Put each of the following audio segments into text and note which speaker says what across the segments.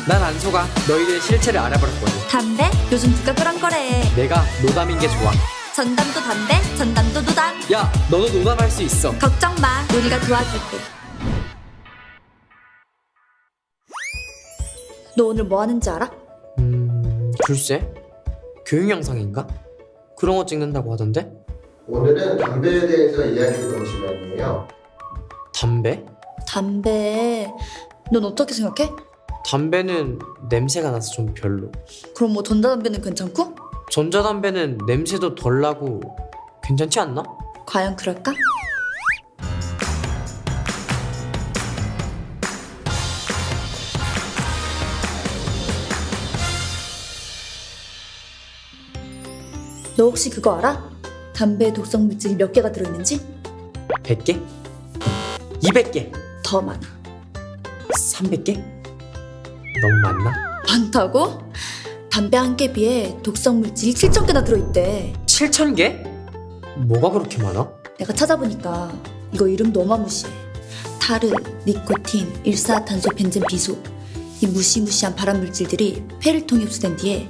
Speaker 1: 난 안 속아. 너희들의 실체를 알아버렸거든.
Speaker 2: 담배? 요즘 누가 그런 거래.
Speaker 1: 내가 노담인 게 좋아.
Speaker 2: 전담도 담배, 전담도 노담.
Speaker 1: 야, 너도 노담할 수 있어.
Speaker 2: 걱정 마, 우리가 도와줄게. 너 오늘 뭐 하는지 알아?
Speaker 1: 글쎄. 교육 영상인가? 그런 거 찍는다고 하던데?
Speaker 3: 오늘은 담배에 대해서 이야기해볼 시간이에요.
Speaker 1: 담배?
Speaker 2: 담배. 넌 어떻게 생각해?
Speaker 1: 담배는 냄새가 나서 좀 별로.
Speaker 2: 그럼 뭐 전자담배는 괜찮고?
Speaker 1: 전자담배는 냄새도 덜 나고 괜찮지 않나?
Speaker 2: 과연 그럴까? 너 혹시 그거 알아? 담배에 독성 물질이 몇 개가 들어있는지?
Speaker 1: 100개? 200개?
Speaker 2: 더 많아.
Speaker 1: 300개? 너무 많나?
Speaker 2: 많다고? 담배 한 개 비해 독성 물질이 7,000개나 들어있대.
Speaker 1: 7,000개? 뭐가 그렇게 많아?
Speaker 2: 내가 찾아보니까 이거 이름도 어마무시해. 타르, 니코틴, 일산화탄소, 벤젠, 비소. 이 무시무시한 발암 물질들이 폐를 통해 흡수된 뒤에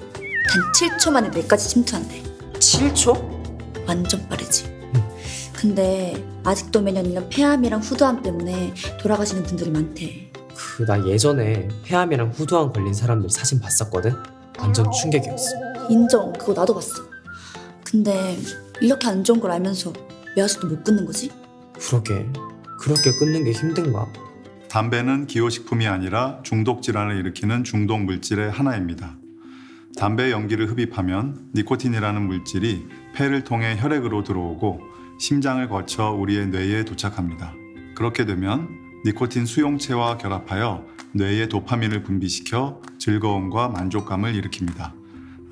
Speaker 2: 단 7초 만에 뇌까지 침투한대.
Speaker 1: 7초?
Speaker 2: 완전 빠르지. 근데 아직도 매년 1년 폐암이랑 후두암 때문에 돌아가시는 분들이 많대.
Speaker 1: 나 예전에 폐암이랑 후두암 걸린 사람들 사진 봤었거든? 완전 충격이었어.
Speaker 2: 인정, 그거 나도 봤어. 근데 이렇게 안 좋은 걸 알면서 왜 아직도 못 끊는 거지?
Speaker 1: 그러게. 그렇게 끊는 게 힘든가?
Speaker 4: 담배는 기호식품이 아니라 중독 질환을 일으키는 중독 물질의 하나입니다. 담배 연기를 흡입하면 니코틴이라는 물질이 폐를 통해 혈액으로 들어오고 심장을 거쳐 우리의 뇌에 도착합니다. 그렇게 되면 니코틴 수용체와 결합하여 뇌에 도파민을 분비시켜 즐거움과 만족감을 일으킵니다.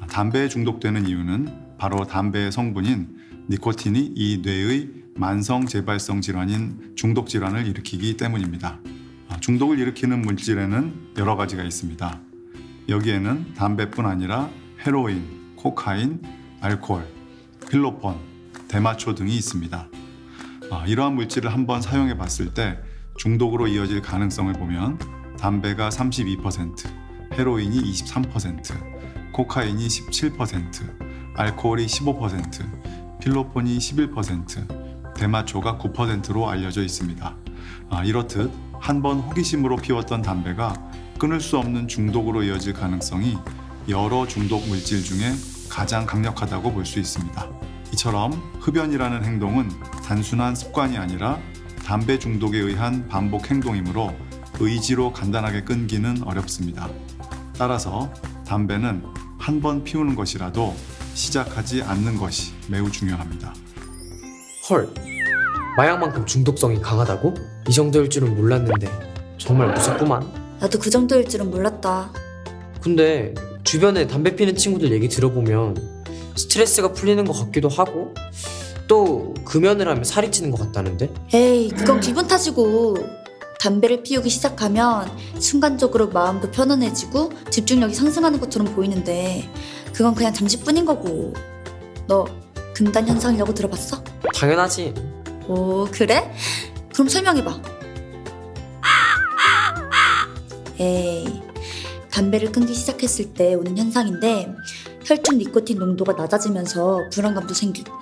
Speaker 4: 담배에 중독되는 이유는 바로 담배의 성분인 니코틴이 이 뇌의 만성 재발성 질환인 중독 질환을 일으키기 때문입니다. 중독을 일으키는 물질에는 여러 가지가 있습니다. 여기에는 담배뿐 아니라 헤로인, 코카인, 알코올, 필로폰, 대마초 등이 있습니다. 이러한 물질을 한번 사용해 봤을 때 중독으로 이어질 가능성을 보면 담배가 32%, 헤로인이 23%, 코카인이 17%, 알코올이 15%, 필로폰이 11%, 대마초가 9%로 알려져 있습니다. 이렇듯 한 번 호기심으로 피웠던 담배가 끊을 수 없는 중독으로 이어질 가능성이 여러 중독 물질 중에 가장 강력하다고 볼 수 있습니다. 이처럼 흡연이라는 행동은 단순한 습관이 아니라 담배 중독에 의한 반복 행동이므로 의지로 간단하게 끊기는 어렵습니다. 따라서 담배는 한 번 피우는 것이라도 시작하지 않는 것이 매우 중요합니다.
Speaker 1: 헐, 마약만큼 중독성이 강하다고? 이 정도일 줄은 몰랐는데 정말 무섭구만.
Speaker 2: 나도 그 정도일 줄은 몰랐다.
Speaker 1: 근데 주변에 담배 피는 친구들 얘기 들어보면 스트레스가 풀리는 것 같기도 하고 또 금연을 하면 살이 찌는 것 같다는데?
Speaker 2: 에이, 그건 기분 탓이고. 담배를 피우기 시작하면 순간적으로 마음도 편안해지고 집중력이 상승하는 것처럼 보이는데 그건 그냥 잠시뿐인 거고. 너 금단 현상이라고 들어봤어?
Speaker 1: 당연하지.
Speaker 2: 오, 그래? 그럼 설명해봐. 에이, 담배를 끊기 시작했을 때 오는 현상인데 혈중 니코틴 농도가 낮아지면서 불안감도 생기고,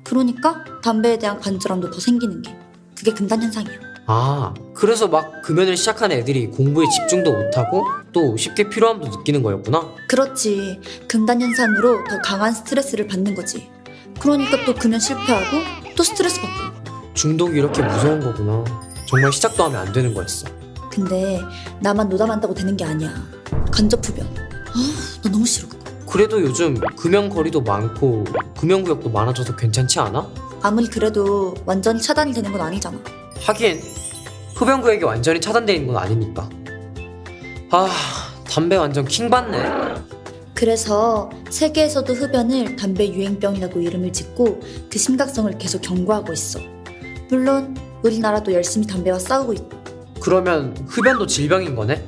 Speaker 2: 그러니까 담배에 대한 간절함도 더 생기는 게, 그게 금단 현상이야.
Speaker 1: 그래서 막 금연을 시작한 애들이 공부에 집중도 못하고 또 쉽게 피로함도 느끼는 거였구나.
Speaker 2: 그렇지, 금단 현상으로 더 강한 스트레스를 받는 거지. 그러니까 또 금연 실패하고 또 스트레스 받고.
Speaker 1: 중독이 이렇게 무서운 거구나. 정말 시작도 하면 안 되는 거였어.
Speaker 2: 근데 나만 노담한다고 되는 게 아니야. 간접 흡연. 나 너무 싫어 그거.
Speaker 1: 그래도 요즘 금연 거리도 많고 금연 구역도 많아져서 괜찮지 않아?
Speaker 2: 아무리 그래도 완전히 차단이 되는 건 아니잖아.
Speaker 1: 하긴 흡연 구역이 완전히 차단되어 있는 건 아니니까. 담배 완전 킹받네.
Speaker 2: 그래서 세계에서도 흡연을 담배 유행병이라고 이름을 짓고 그 심각성을 계속 경고하고 있어. 물론 우리나라도 열심히 담배와 싸우고 있고.
Speaker 1: 그러면 흡연도 질병인 거네?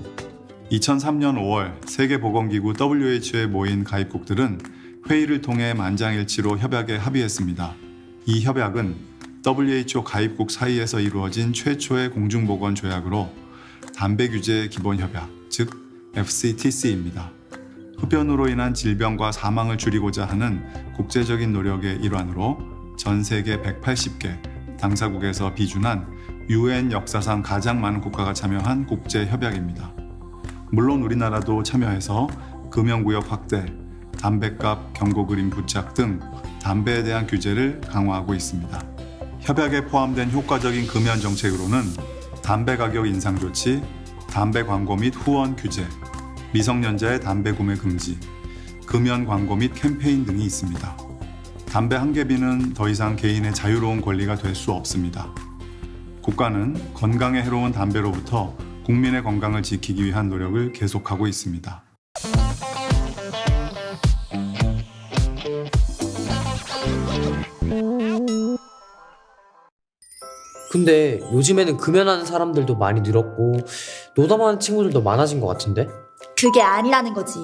Speaker 4: 2003년 5월 세계보건기구 WHO에 모인 가입국들은 회의를 통해 만장일치로 협약에 합의했습니다. 이 협약은 WHO 가입국 사이에서 이루어진 최초의 공중보건 조약으로 담배 규제 기본 협약, 즉 FCTC입니다. 흡연으로 인한 질병과 사망을 줄이고자 하는 국제적인 노력의 일환으로 전 세계 180개 당사국에서 비준한 UN 역사상 가장 많은 국가가 참여한 국제 협약입니다. 물론 우리나라도 참여해서 금연구역 확대, 담뱃값 경고 그림 부착 등 담배에 대한 규제를 강화하고 있습니다. 협약에 포함된 효과적인 금연 정책으로는 담배 가격 인상 조치, 담배 광고 및 후원 규제, 미성년자의 담배 구매 금지, 금연 광고 및 캠페인 등이 있습니다. 담배 한 개비는 더 이상 개인의 자유로운 권리가 될 수 없습니다. 국가는 건강에 해로운 담배로부터 국민의 건강을 지키기 위한 노력을 계속하고 있습니다.
Speaker 1: 근데 요즘에는 금연하는 사람들도 많이 늘었고 노담하는 친구들도 많아진 것 같은데?
Speaker 2: 그게 아니라는 거지.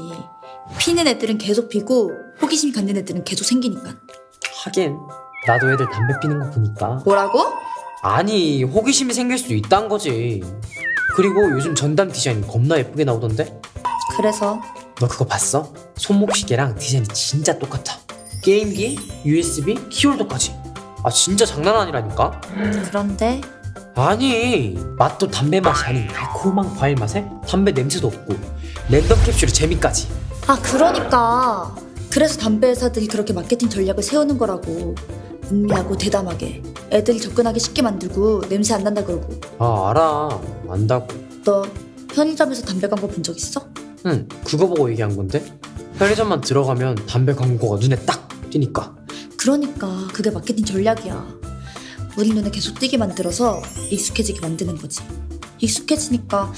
Speaker 2: 피는 애들은 계속 피고 호기심 갖는 애들은 계속 생기니까.
Speaker 1: 하긴 나도 애들 담배 피는 거 보니까
Speaker 2: 뭐라고?
Speaker 1: 아니 호기심이 생길 수도 있다는 거지. 그리고 요즘 전담 디자인 겁나 예쁘게 나오던데?
Speaker 2: 그래서
Speaker 1: 너 그거 봤어? 손목시계랑 디자인이 진짜 똑같아. 게임기, USB, 키홀더까지. 아 진짜 장난 아니라니까?
Speaker 2: 그런데
Speaker 1: 아니 맛도 담배 맛이 아닌 달콤한 과일 맛에 담배 냄새도 없고 랜덤 캡슐의 재미까지.
Speaker 2: 아 그러니까 그래서 담배 회사들이 그렇게 마케팅 전략을 세우는 거라고. 음미하고 대담하게 애들이 접근하기 쉽게 만들고 냄새 안 난다 그러고.
Speaker 1: 아 알아 안다고.
Speaker 2: 너 편의점에서 담배 광고 본 적 있어?
Speaker 1: 응 그거 보고 얘기한 건데 편의점만 들어가면 담배 광고가 눈에 딱 띄니까.
Speaker 2: 그러니까 그게 마케팅 전략이야. 우리 눈에 계속 띄게 만들어서 익숙해지게 만드는 거지. 익숙해지니까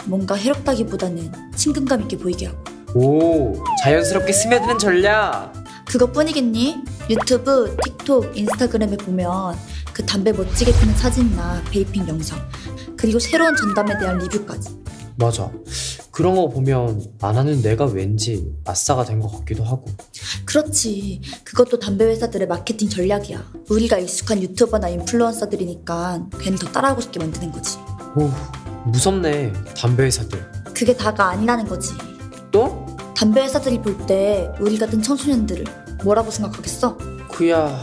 Speaker 2: 뭔가 해롭다기보다는 친근감 있게 보이게 하고.
Speaker 1: 오 자연스럽게 스며드는 전략.
Speaker 2: 그것뿐이겠니? 유튜브, 틱톡, 인스타그램에 보면 그 담배 멋지게 피는 사진이나 베이핑 영상, 그리고 새로운 전담에 대한 리뷰까지.
Speaker 1: 맞아 그런 거 보면 안 하는 내가 왠지 아싸가 된 것 같기도 하고.
Speaker 2: 그렇지. 그것도 담배 회사들의 마케팅 전략이야. 우리가 익숙한 유튜버나 인플루언서들이니까 괜히 더 따라하고 싶게 만드는 거지.
Speaker 1: 오 무섭네 담배 회사들.
Speaker 2: 그게 다가 아니라는 거지.
Speaker 1: 또?
Speaker 2: 담배 회사들이 볼 때 우리 같은 청소년들을 뭐라고 생각하겠어?
Speaker 1: 그야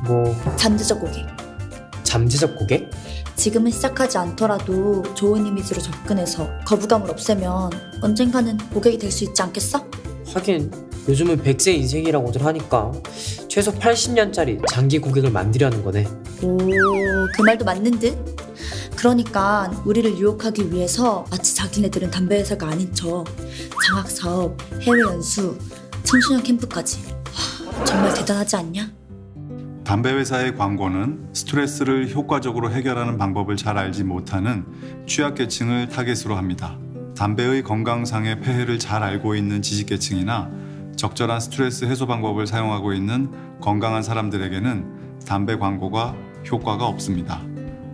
Speaker 1: 뭐
Speaker 2: 잠재적 고객.
Speaker 1: 잠재적 고객?
Speaker 2: 지금은 시작하지 않더라도 좋은 이미지로 접근해서 거부감을 없애면 언젠가는 고객이 될 수 있지 않겠어?
Speaker 1: 하긴 요즘은 100세 인생이라고들 하니까 최소 80년짜리 장기 고객을 만들려는 거네.
Speaker 2: 오, 그 말도 맞는 듯? 그러니까 우리를 유혹하기 위해서 마치 자기네들은 담배 회사가 아닌 척 장학사업, 해외 연수, 청소년 캠프까지. 정말 대단하지 않냐?
Speaker 4: 담배 회사의 광고는 스트레스를 효과적으로 해결하는 방법을 잘 알지 못하는 취약계층을 타겟으로 합니다. 담배의 건강상의 폐해를 잘 알고 있는 지식계층이나 적절한 스트레스 해소 방법을 사용하고 있는 건강한 사람들에게는 담배 광고가 효과가 없습니다.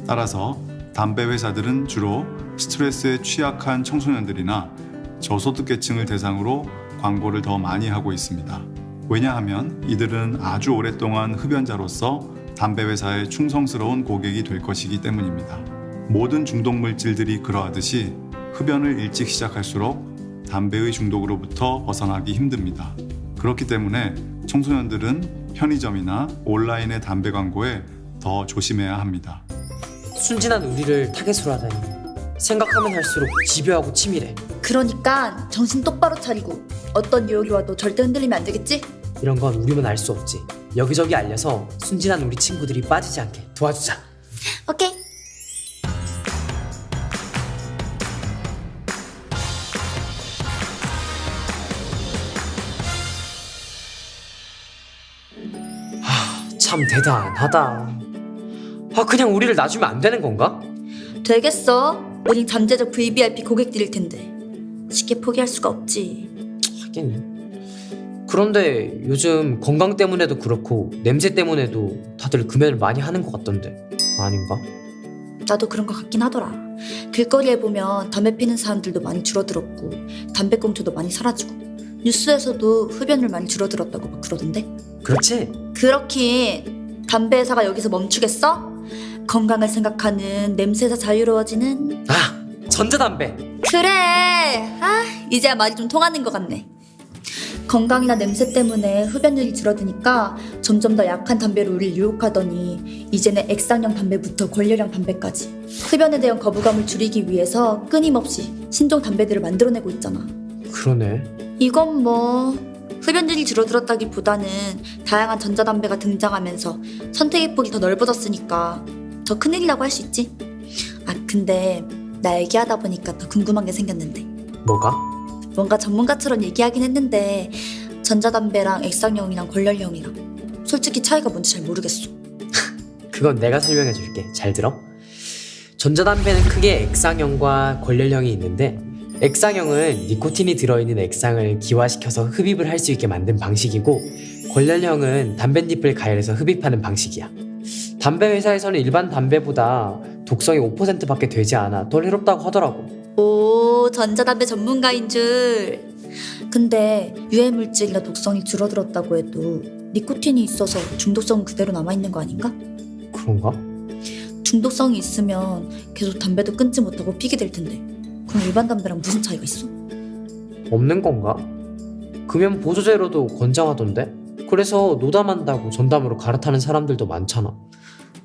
Speaker 4: 따라서 담배 회사들은 주로 스트레스에 취약한 청소년들이나 저소득계층을 대상으로 광고를 더 많이 하고 있습니다. 왜냐하면 이들은 아주 오랫동안 흡연자로서 담배 회사의 충성스러운 고객이 될 것이기 때문입니다. 모든 중독 물질들이 그러하듯이 흡연을 일찍 시작할수록 담배의 중독으로부터 벗어나기 힘듭니다. 그렇기 때문에 청소년들은 편의점이나 온라인의 담배 광고에 더 조심해야 합니다.
Speaker 1: 순진한 우리를 타겟으로 하다니 생각하면 할수록 집요하고 치밀해.
Speaker 2: 그러니까 정신 똑바로 차리고 어떤 유혹이 와도 절대 흔들리면 안 되겠지?
Speaker 1: 이런 건 우리만 알 수 없지. 여기저기 알려서 순진한 우리 친구들이 빠지지 않게 도와주자.
Speaker 2: 오케이.
Speaker 1: 참 대단하다. 아 그냥 우리를 놔주면 안 되는 건가?
Speaker 2: 되겠어. 우린 잠재적 VVIP 고객들일 텐데 쉽게 포기할 수가 없지.
Speaker 1: 하긴. 그런데 요즘 건강 때문에도 그렇고 냄새 때문에도 다들 금연을 많이 하는 것 같던데 아닌가?
Speaker 2: 나도 그런 것 같긴 하더라. 길거리에 보면 담배 피는 사람들도 많이 줄어들었고 담배꽁초도 많이 사라지고 뉴스에서도 흡연을 많이 줄어들었다고 막 그러던데.
Speaker 1: 그렇지?
Speaker 2: 그렇긴 담배 회사가 여기서 멈추겠어? 건강을 생각하는 냄새에서 자유로워지는.
Speaker 1: 아! 전자담배.
Speaker 2: 그래. 이제야 말이 좀 통하는 것 같네. 건강이나 냄새 때문에 흡연율이 줄어드니까 점점 더 약한 담배로 우리를 유혹하더니 이제는 액상형 담배부터 권열형 담배까지 흡연에 대한 거부감을 줄이기 위해서 끊임없이 신종 담배들을 만들어내고 있잖아.
Speaker 1: 그러네.
Speaker 2: 이건 뭐 흡연율이 줄어들었다기보다는 다양한 전자담배가 등장하면서 선택의 폭이 더 넓어졌으니까 더 큰일이라고 할 수 있지. 근데 나 얘기하다 보니까 더 궁금한 게 생겼는데,
Speaker 1: 뭐가?
Speaker 2: 뭔가 전문가처럼 얘기하긴 했는데 전자담배랑 액상형이랑 권열형이랑 솔직히 차이가 뭔지 잘 모르겠어.
Speaker 1: 그건 내가 설명해 줄게. 잘 들어. 전자담배는 크게 액상형과 권열형이 있는데, 액상형은 니코틴이 들어있는 액상을 기화시켜서 흡입을 할 수 있게 만든 방식이고, 권열형은 담뱃잎을 가열해서 흡입하는 방식이야. 담배 회사에서는 일반 담배보다 독성이 5%밖에 되지 않아 덜 해롭다고 하더라고.
Speaker 2: 오, 전자담배 전문가인 줄. 근데 유해 물질이나 독성이 줄어들었다고 해도 니코틴이 있어서 중독성은 그대로 남아있는 거 아닌가?
Speaker 1: 그런가?
Speaker 2: 중독성이 있으면 계속 담배도 끊지 못하고 피게 될 텐데 그럼 일반 담배랑 무슨 차이가 있어?
Speaker 1: 없는 건가? 금연 보조제로도 권장하던데? 그래서 노담한다고 전담으로 갈아타는 사람들도 많잖아.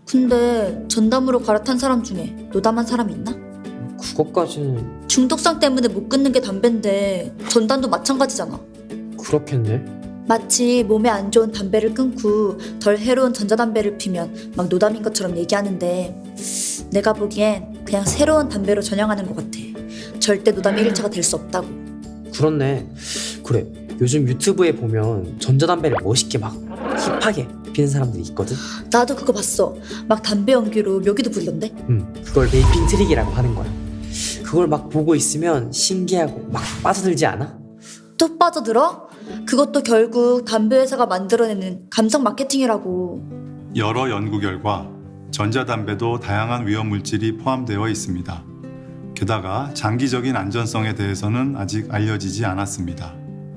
Speaker 2: 근데 전담으로 갈아탄 사람 중에 노담한 사람이 있나?
Speaker 1: 그것까지는...
Speaker 2: 중독성 때문에 못 끊는 게 담배인데 전담도 마찬가지잖아.
Speaker 1: 그렇겠네.
Speaker 2: 마치 몸에 안 좋은 담배를 끊고 덜 해로운 전자담배를 피면 막 노담인 것처럼 얘기하는데 내가 보기엔 그냥 새로운 담배로 전향하는 것 같아. 절대 노담 1일차가 될 수 없다고.
Speaker 1: 그렇네. 그래, 요즘 유튜브에 보면 전자담배를 멋있게 막 힙하게 피는 사람들이 있거든.
Speaker 2: 나도 그거 봤어. 막 담배 연기로 묘기도 부리던데.
Speaker 1: 그걸 베이핑 트릭이라고 하는 거야. 그걸 막 보고 있으면 신기하고 막 빠져들지 않아?
Speaker 2: 또 빠져들어? 그것도 결국 담배 회사가 만들어내는 감성 마케팅이라고.
Speaker 4: 여러 연구 결과 전자담배도 다양한 위험 물질이 포함되어 있습니다. 게다가 장기적인 안전성에 대해서는 아직 알려지지 않았습니다.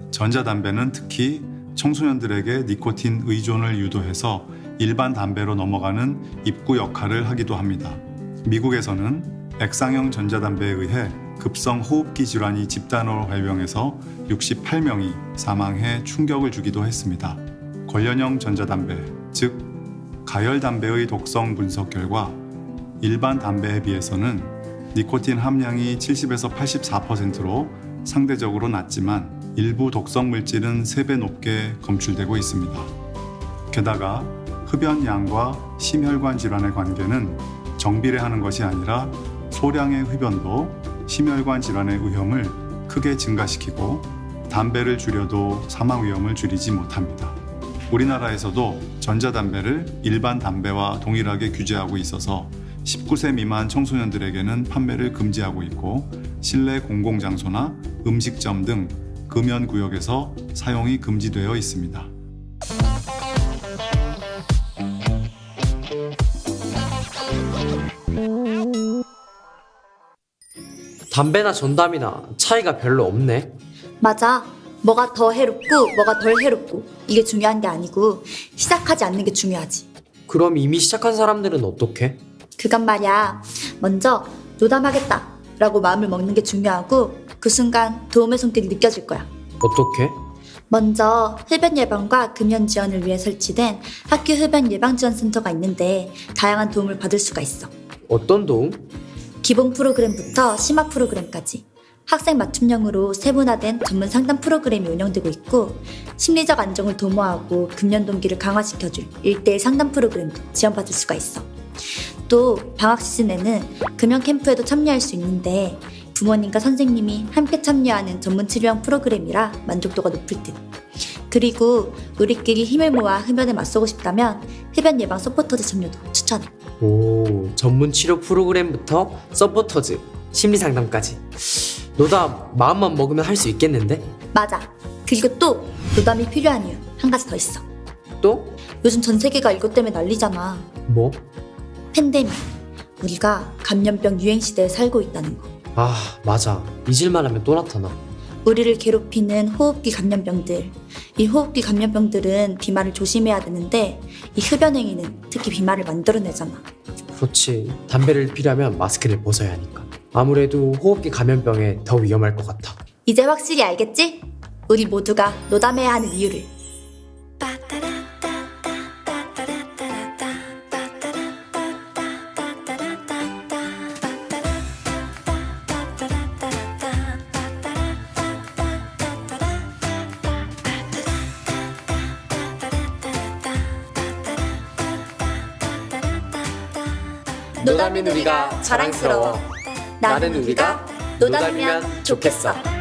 Speaker 4: 전자담배는 특히 청소년들에게 니코틴 의존을 유도해서 일반 담배로 넘어가는 입구 역할을 하기도 합니다. 미국에서는 액상형 전자담배에 의해 급성 호흡기 질환이 집단으로 발병해서 68명이 사망해 충격을 주기도 했습니다. 권련형 전자담배, 즉 가열담배의 독성 분석 결과 일반 담배에 비해서는 니코틴 함량이 70에서 84%로 상대적으로 낮지만 일부 독성 물질은 3배 높게 검출되고 있습니다. 게다가 흡연량과 심혈관 질환의 관계는 정비례하는 것이 아니라 소량의 흡연도 심혈관 질환의 위험을 크게 증가시키고 담배를 줄여도 사망 위험을 줄이지 못합니다. 우리나라에서도 전자담배를 일반 담배와 동일하게 규제하고 있어서 19세 미만 청소년들에게는 판매를 금지하고 있고 실내 공공장소나 음식점 등 금연구역에서 사용이 금지되어 있습니다.
Speaker 1: 담배나 전담이나 차이가 별로 없네.
Speaker 2: 맞아. 뭐가 더 해롭고 뭐가 덜 해롭고 이게 중요한 게 아니고 시작하지 않는 게 중요하지.
Speaker 1: 그럼 이미 시작한 사람들은 어떡해?
Speaker 2: 그건 말이야. 먼저 노담하겠다 라고 마음을 먹는 게 중요하고 그 순간 도움의 손길이 느껴질 거야.
Speaker 1: 어떡해?
Speaker 2: 먼저 흡연 예방과 금연 지원을 위해 설치된 학교 흡연 예방지원센터가 있는데 다양한 도움을 받을 수가 있어.
Speaker 1: 어떤 도움?
Speaker 2: 기본 프로그램부터 심화 프로그램까지 학생 맞춤형으로 세분화된 전문 상담 프로그램이 운영되고 있고 심리적 안정을 도모하고 금연 동기를 강화시켜줄 1:1 상담 프로그램도 지원받을 수가 있어. 또 방학 시즌에는 금연 캠프에도 참여할 수 있는데 부모님과 선생님이 함께 참여하는 전문 치료형 프로그램이라 만족도가 높을 듯. 그리고 우리끼리 힘을 모아 흡연에 맞서고 싶다면 흡연 예방 서포터즈 참여도 추천해.
Speaker 1: 오, 전문 치료 프로그램부터 서포터즈, 심리 상담까지. 너다 마음만 먹으면 할 수 있겠는데?
Speaker 2: 맞아. 그리고 또 노담이 필요한 이유 한 가지 더 있어.
Speaker 1: 또?
Speaker 2: 요즘 전 세계가 이것 때문에 난리잖아.
Speaker 1: 뭐?
Speaker 2: 팬데믹. 우리가 감염병 유행 시대에 살고 있다는 거.
Speaker 1: 아, 맞아. 잊을만 하면 또 나타나.
Speaker 2: 우리를 괴롭히는 호흡기 감염병들. 이 호흡기 감염병들은 비말을 조심해야 되는데 이 흡연 행위는 특히 비말을 만들어내잖아.
Speaker 1: 그렇지. 담배를 피려면 마스크를 벗어야 하니까. 아무래도 호흡기 감염병에 더 위험할 것 같아.
Speaker 2: 이제 확실히 알겠지? 우리 모두가 노담해야 하는 이유를.
Speaker 1: 노담인 우리가 자랑스러워. 나는 우리가 노담이면 좋겠어.